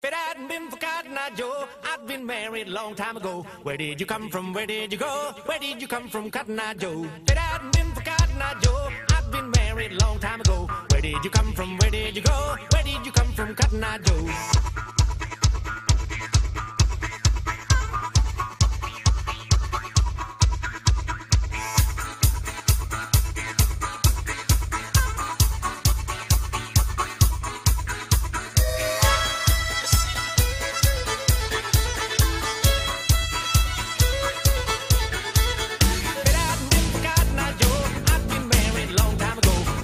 If it hadn't been for Cotton Eye Joe, I'd been married a long time ago. Where did you come from? Where did you go? Where did you come from, Cotton Eye Joe? If it hadn't been for Cotton Eye Joe, I'd been married a long time ago. Where did you come from? Where did you go? Where did you come from, Cotton Eye Joe?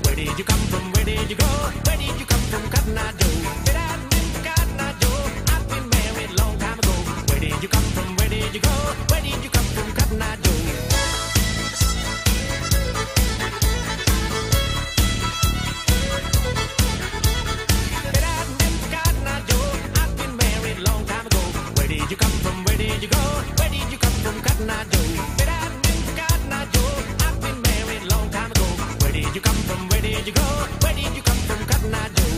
Where did you come from? Where did you go? Where did you come from, Cotton Eye Joe? If it hadn't been for Cotton Eye Joe, I'd been married a long time ago. Where did you come from? Where did you go? Where did you come from, Cotton Eye Joe? If it hadn't been for Cotton Eye Joe, I'd been married a long time ago. Where did you come from? Where did you go? Where did you come from, Cotton Eye Joe? If it hadn't been for Cotton Eye Joe, I'd been married a long time ago. Where did you come from? Where did you go? Where did you come from, Cotton Eye Joe?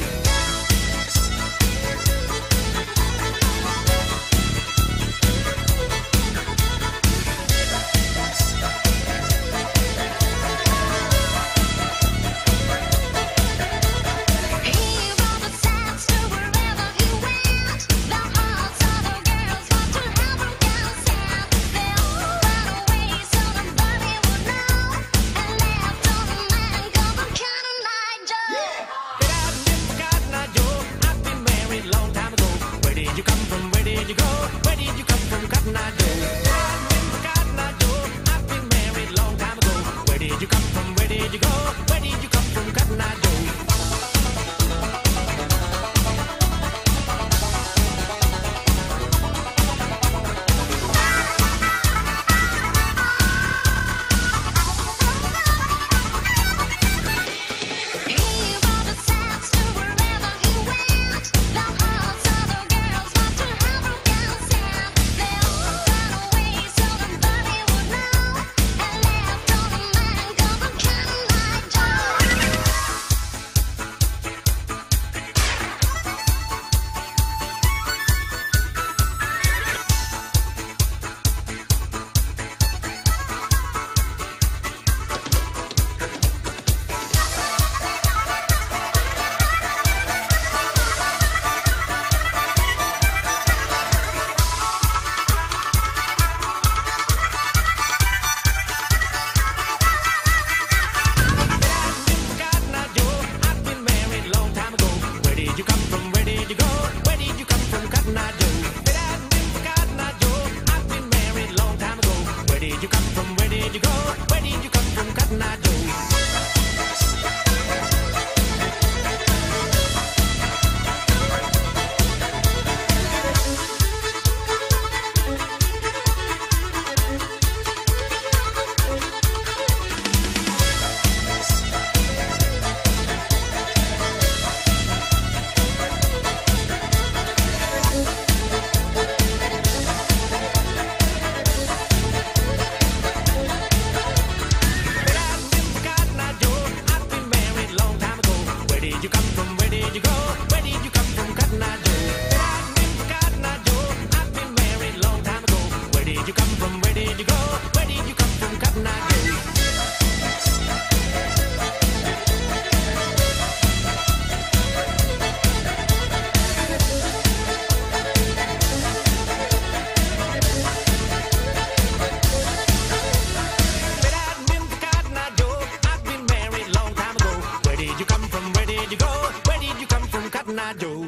Where did you come from? Where did you go? Where did you come from, Cotton Eye Joe? Cotton Eye Joe, I've been married a long time ago. Where did you come from? Where did you go? Where did you come from, Cotton Eye Joe? Where did you come from? Where did you go? Where did you come from, Cotton Eye Joe? If it hadn't been for Cotton Eye Joe, I've been married a long time ago. Where did you come from? Where did you go? Where did you come from, Cotton Eye Joe? Where did you come from? Where did you go? Where did you come from, Cotton Eye Joe? If it hadn't been for Cotton Eye Joe, I've been married a long time ago. Where did you come from? Where did you go? Where did you come from, Cotton Eye Joe? Where did you come from? Where did you go? Where did you come from, Cotton Eye Joe?